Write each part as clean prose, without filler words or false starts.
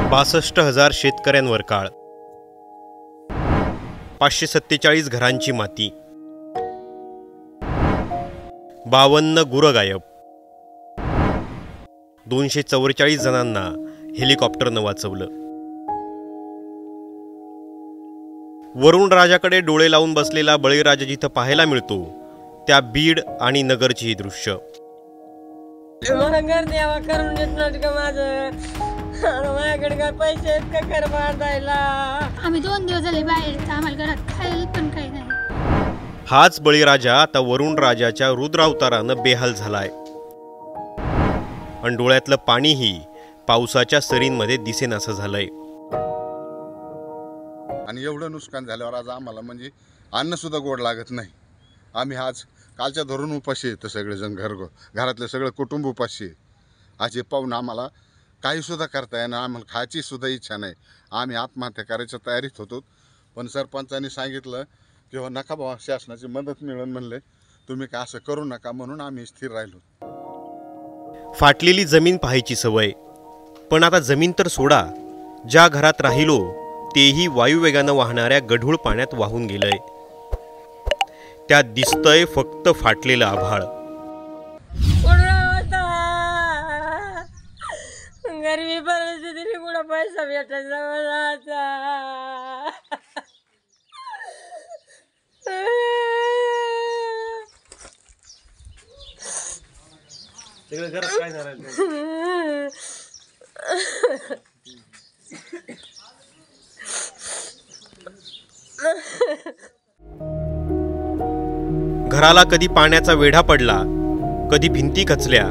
62,000 शेतकऱ्यांवर काळ, 547 घरांची माती, 52 गुरं गायब, 244 जणांना हेलिकॉप्टरनं वाचवलं. वरुण राजाकडे डोळे लावून बसलेला बळीराजा जिथं पाहायला मिळतो त्या बीड आणि नगरची ही दृश्य. घर द्यावा करून देत का माझं, माझ्याकडे काय पैसे आहेत का घर बांधायला. आम्ही 2 दिवस झाले बाहेर, आम्हाला घरात खायला पण काही नाही. हाच बळीराजा आता वरुण राजाच्या रुद्रावतारानं बेहाल झालाय आणि डोळ्यातलं पाणीही पावसाच्या सरींमध्ये दिसेनासं झालंय. आणि एवढं नुकसान झाल्यावर आज आम्हाला म्हणजे अन्न सुद्धा गोड लागत नाही. आम्ही आज कालच्या धरून उपाशी येतं, सगळेजण घरातले सगळं कुटुंब उपाशी आहे. आज हे पाहून आम्हाला काही सुद्धा करता येणार, आम्हाला खायची सुद्धा इच्छा नाही. आम्ही आत्महत्या करायच्या तयारीत होतो, पण सरपंचांनी सांगितलं किंवा नका बाबा, शासनाची मदत मिळून म्हणले, तुम्ही काय असं करू नका, म्हणून आम्ही स्थिर राहिलो. फाटलेली जमीन पाहायची सवय, पण आता जमीन तर सोडा, ज्या घरात राहिलो तेही वायुवेगानं वाहणाऱ्या गढूळ पाण्यात वाहून गेलंय. त्यात दिसतंय फक्त फाटलेलं आभाळ. गरीबी परिस्थितीने कुठं पैसा भेटायचा मला आता. सगळं घरात काय झालं? घराला कधी पाण्याचा वेढा पडला, कधी भिंती खचल्या,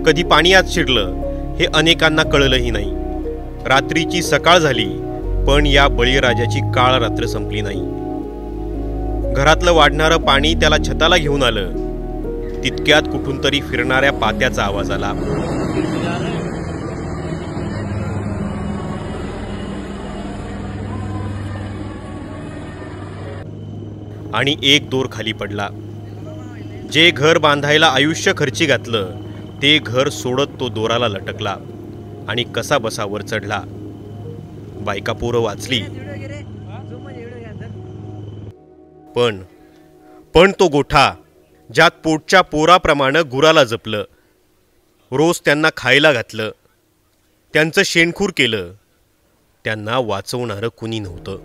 कधी पाणी आत शिरलं, हे अनेकांना कळलंही नाही. रात्रीची सकाळ झाली, पण या बळीराजाची काळ रात्र संपली नाही. घरातलं वाढणारं पाणी त्याला छताला घेऊन आलं. तितक्यात कुठून तरी फिरणाऱ्या पात्याचा आवाज आला. आणि एक दोर खाली पडला. जे घर बांधायला आयुष्य खर्ची घातलं ते घर सोडत तो दोराला लटकला आणि कसा बसा वर चढला. बायका पोरं वाचली, पण तो गोठा ज्यात पोटच्या पोराप्रमाणे गुराला जपलं, रोज त्यांना खायला घातलं, त्यांचं शेणखूर केलं, त्यांना वाचवणारं कुणी नव्हतं.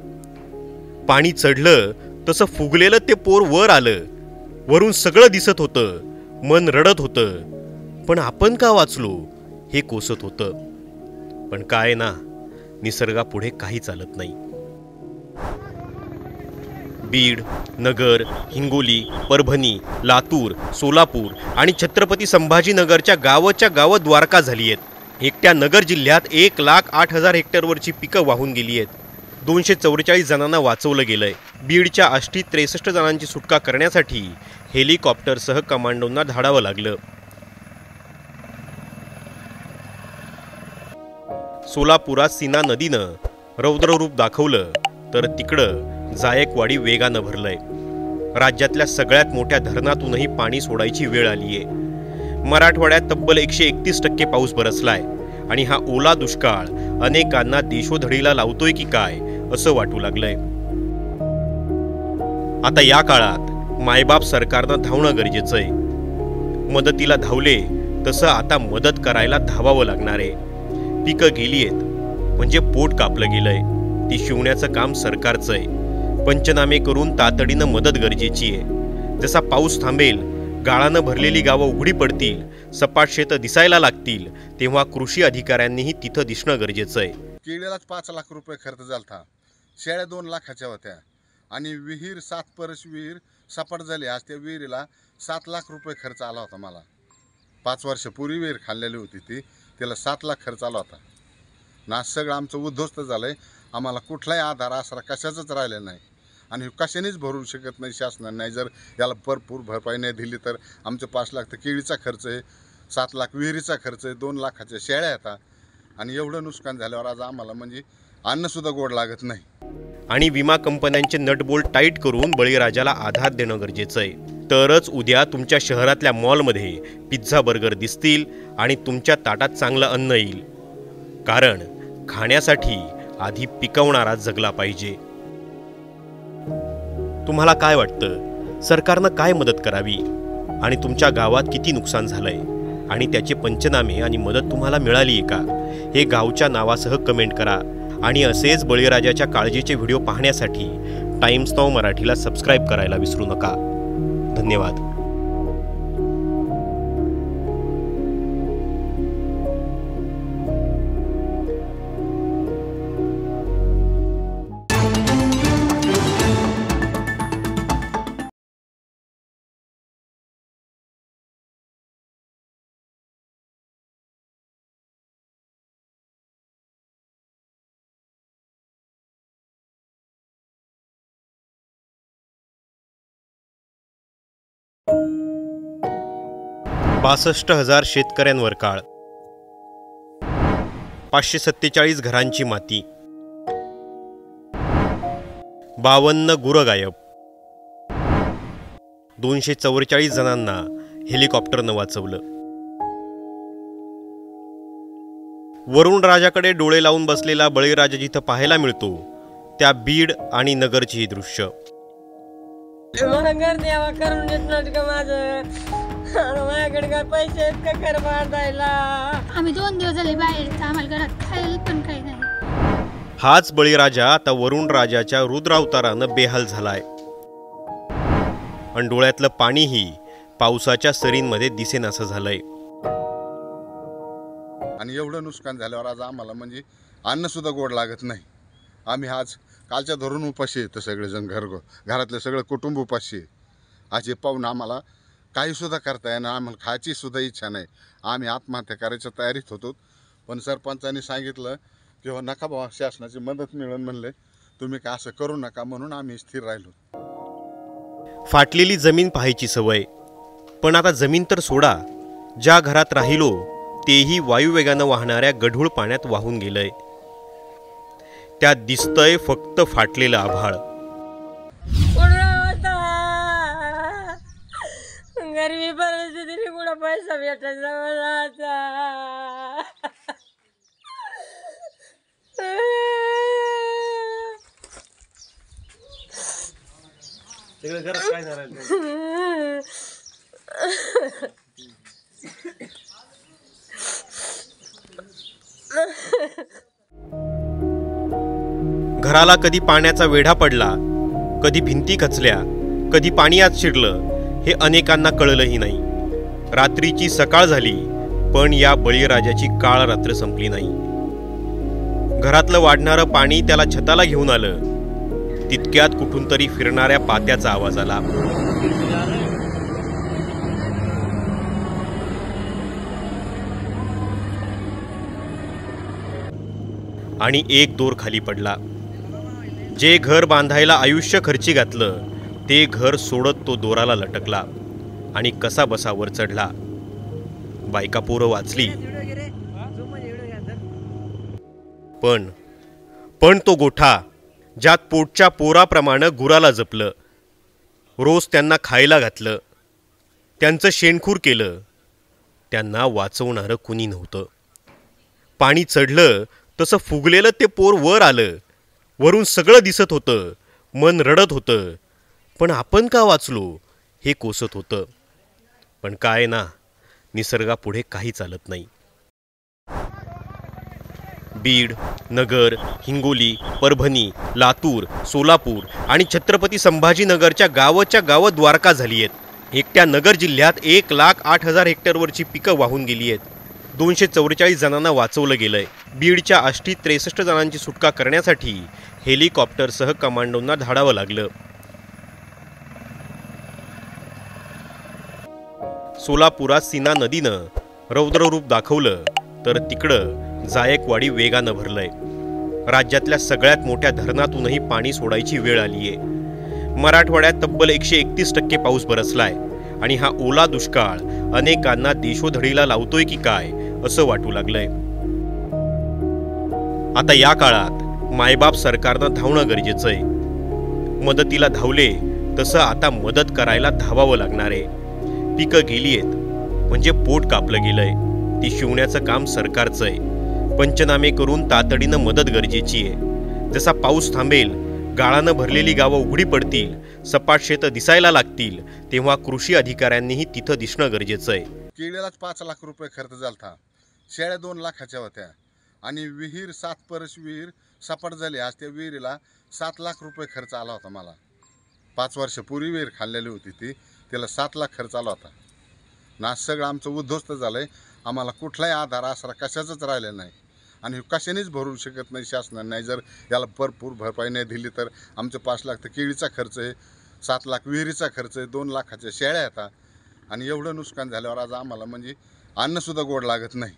पाणी चढलं तसं फुगलेलं ते पोर वर आलं. वरून सगळं दिसत होतं, मन रडत होतं, पण आपण का वाचलो हे कोसत होतं. पण काय ना, निसर्गापुढे काही चालत नाही. बीड, नगर, हिंगोली, परभणी, लातूर, सोलापूर आणि छत्रपती संभाजीनगरच्या गावाच्या गावं द्वारका झाली आहेत. एकट्या नगर जिल्ह्यात 1,08,000 हेक्टरवरची पिकं वाहून गेली आहेत. 244 जणांना वाचवलं गेलंय. बीडच्या आष्टीत 63 जणांची सुटका करण्यासाठी हेलिकॉप्टरसह कमांडोंना धाडावं लागलं. सोलापुरात सीना नदीनं रौद्ररूप दाखवलं, तर तिकडं जायकवाडी वेगानं भरलंय. राज्यातल्या सगळ्यात मोठ्या धरणातूनही पाणी सोडायची वेळ आलीये. मराठवाड्यात तब्बल 131% पाऊस बरसलाय आणि हा ओला दुष्काळ अनेकांना देशोधडीला लावतोय की काय असं वाटू लागलंय. आता या काळात मायबाप सरकारनं धावणं गरजेचं आहे. मदतीला धावले तसं आता मदत करायला धावावं लागणार आहे. पिकं गेलीयेत म्हणजे पोट कापलं गेलंय. ती शिवण्याचं काम सरकारचं आहे. पंचनामे करून तातडीनं मदत गरजेची आहे. जसा पाऊस थांबेल, गाळानं भरलेली गावं उघडी पडतील, सपाट शेतं दिसायला लागतील, तेव्हा कृषी अधिकाऱ्यांनीही तिथं दिसणं गरजेचं आहे. केळीलाच 5 लाख रुपये खर्च झाला, शेळ्या 2 लाखाच्या होत्या आणि विहीर 7 परस विहीर सपाट झाली. आज त्या विहिरीला 7 लाख रुपये खर्च आला होता मला. 5 वर्षापूर्वी विहीर खाल्लेली होती ती, त्याला 7 लाख खर्च आला होता ना. सगळं आमचं उद्ध्वस्त झालंय. आम्हाला कुठलाही आधार आसरा कशाचाच राहिलेला नाही आणि कशानेच भरू शकत नाही शासनाने. नाही जर याला भरपूर भरपाई नाही दिली तर आमचं 5 लाख तर केळीचा खर्च आहे, 7 लाख विहिरीचा खर्च आहे, 2 लाखाच्या शेळ्या येतात. आणि एवढं नुकसान झाल्यावर आज आम्हाला म्हणजे अन्न सुद्धा गोड लागत नाही. आणि विमा कंपन्यांचे नटबोल्ट टाईट करून बळीराजाला आधार देणं गरजेचं आहे. तरच उद्या तुमच्या शहरातल्या मॉलमध्ये पिझ्झा बर्गर दिसतील आणि तुमच्या ताटात चांगलं अन्न येईल. कारण खाण्यासाठी आधी पिकवणारा जगला पाहिजे. तुम्हाला काय वाटतं, सरकारनं काय मदत करावी आणि तुमच्या गावात किती नुकसान झालंय आणि त्याचे पंचनामे आणि मदत तुम्हाला मिळाली आहे का, हे गावच्या नावासह कमेंट करा. आणि असेच बळीराजाच्या काळजीचे व्हिडिओ पाहण्यासाठी टाइम्स नाऊ मराठीला सबस्क्राईब करायला विसरू नका. धन्यवाद. बासष्ट 60,000 शेतकऱ्यांवर काळ, 547 घरांची माती, 52 गुरं गायब, 244 जणांना हेलिकॉप्टरनं वाचवलं. वरुण राजाकडे डोळे लावून बसलेला बळीराजा जिथं पाहायला मिळतो त्या बीड आणि नगरची ही दृश्य. मला घर द्यावा करून देत नाही का माझं? माझ्याकडे काय पैसे आहेत का घर बांधायला? आम्ही 2 दिवस झाले बाहेर, आम्हाला घरात खायला पण काही नाही. हाच बळीराजा आता वरुण राजाच्या रुद्रावतारानं बेहाल झालाय आणि डोळ्यातलं पाणीही पावसाच्या सरींमध्ये दिसेनासं झालंय. आणि एवढं नुकसान झाल्यावर आज आम्हाला म्हणजे अन्न सुद्धा गोड लागत नाही. आम्ही आज कालच्या धरून उपाशी येतं, सगळेजण घरातले सगळं कुटुंब उपाशी आहे. आज हे पाहून आम्हाला काही सुद्धा करता येणार, आम्हाला खायची सुद्धा इच्छा नाही. आम्ही आत्महत्या करायच्या तयारीत होतो, पण सरपंचांनी सांगितलं की हो नका बाबा, शासनाची मदत मिळून म्हणले तुम्ही काय असं करू नका, म्हणून आम्ही स्थिर राहिलो. फाटलेली जमीन पाहायची सवय, पण आता जमीन तर सोडा, ज्या घरात राहिलो तेही वायुवेगानं वाहणाऱ्या गढूळ पाण्यात वाहून गेलंय. त्यात दिसतंय फक्त फाटलेलं आभाळ. गरमी परिस्थितीने कुठं पैसा भेटायचा मला आता? घरात काय झालं? घराला कधी पाण्याचा वेढा पडला, कधी भिंती खचल्या, कधी पाणी आत शिरलं, हे अनेकांना कळलंही नाही. रात्रीची सकाळ झाली, पण या बळीराजाची काळ रात्र संपली नाही. घरातलं वाढणारं पाणी त्याला छताला घेऊन आलं. तितक्यात कुठून तरी फिरणाऱ्या पात्याचा आवाज आला. आणि एक दोर खाली पडला. जे घर बांधायला आयुष्य खर्ची घातलं ते घर सोडत तो दोराला लटकला आणि कसा बसा वर चढला. बायका पोरं वाचली, पण तो गोठा ज्यात पोटच्या पोराप्रमाणे गुराला जपलं, रोज त्यांना खायला घातलं, त्यांचं शेणखूर केलं, त्यांना वाचवणारं कुणी नव्हतं. पाणी चढलं तसं फुगलेलं ते पोर वर आलं. वरून सगळं दिसत होतं, मन रडत होतं, पण आपण का वाचलो हे कोसत होतं. पण काय ना, निसर्गापुढे काही चालत नाही. बीड, नगर, हिंगोली, परभणी, लातूर, सोलापूर आणि छत्रपती संभाजीनगरच्या गावं द्वारका झाली आहेत. एकट्या नगर जिल्ह्यात 1,08,000 हेक्टरवरची पिकं वाहून गेली आहेत. 244 जणांना वाचवलं गेलंय. बीडच्या आष्टीत 63 जणांची सुटका करण्यासाठी हेलिकॉप्टरसह कमांडोंना धाडावं लागलं. सोलापुरात सीना नदीनं रौद्ररूप दाखवलं तर तिकडं जायकवाडी वेगानं भरलंय. राज्यातल्या सगळ्यात मोठ्या धरणातूनही पाणी सोडायची वेळ आलीये. मराठवाड्यात तब्बल 131% पाऊस बरसलाय आणि हा ओला दुष्काळ अनेकांना देशोधडीला लावतोय की काय असं वाटू लागलंय. आता या काळात मायबाप सरकारनं धावणं गरजेचं आहे. मदतीला धावले तसं आता मदत करायला धावावं लागणार आहे. पिकं गेली आहेत म्हणजे पोट कापलं गेलंय. ती शिवण्याचं काम सरकारचं आहे. पंचनामे करून तातडीनं मदत गरजेची आहे. जसा पाऊस थांबेल, गाळानं भरलेली गावं उघडी पडतील, सपाट शेतं दिसायला लागतील, तेव्हा कृषी अधिकाऱ्यांनीही तिथं दिसणं गरजेचं आहे. केळीलाच 5 लाख रुपये खर्च झालता, शेळ्या 2 लाखाच्या होत्या आणि विहीर 7 परस विहीर सपाट झाली. आज त्या विहिरीला 7 लाख रुपये खर्च आला होता मला. 5 वर्षापूर्वी विहीर खाल्लेली होती ती, त्याला 7 लाख खर्च आला होता. ना सगळं आमचं उद्ध्वस्त झालंय. आम्हाला कुठलाही आधार आसरा कशाचाच राहिलेला नाही आणि कशानेच भरू शकत नाही शासनाने. नाही जर याला भरपूर भरपाई नाही दिली तर आमचं 5 लाख तर केळीचा खर्च आहे, 7 लाख विहिरीचा खर्च आहे, 2 लाखाच्या शेळ्या येतात आणि एवढं नुकसान झाल्यावर आज आम्हाला म्हणजे अन्नसुद्धा गोड लागत नाही.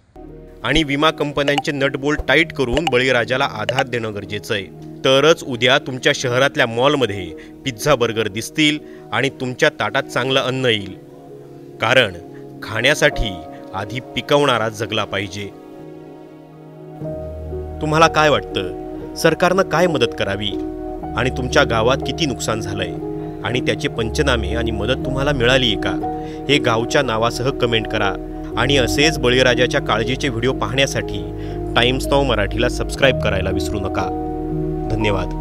आणि विमा कंपन्यांचे नटबोल्ट टाईट करून बळीराजाला आधार देणं गरजेचं आहे. तरच उद्या तुमच्या शहरातल्या मॉलमध्ये पिझ्झा बर्गर दिसतील आणि तुमच्या ताटात चांगलं अन्न येईल. कारण खाण्यासाठी आधी पिकवणारा जगला पाहिजे. तुम्हाला काय वाटतं, सरकारनं काय मदत करावी आणि तुमच्या गावात किती नुकसान झालंय आणि त्याचे पंचनामे आणि मदत तुम्हाला मिळाली आहे का, हे गावच्या नावासह कमेंट करा. आणि असेच बळीराजाच्या काळजीचे व्हिडिओ पाहण्यासाठी टाइम्स नाऊ मराठीला सबस्क्राईब करायला विसरू नका. धन्यवाद.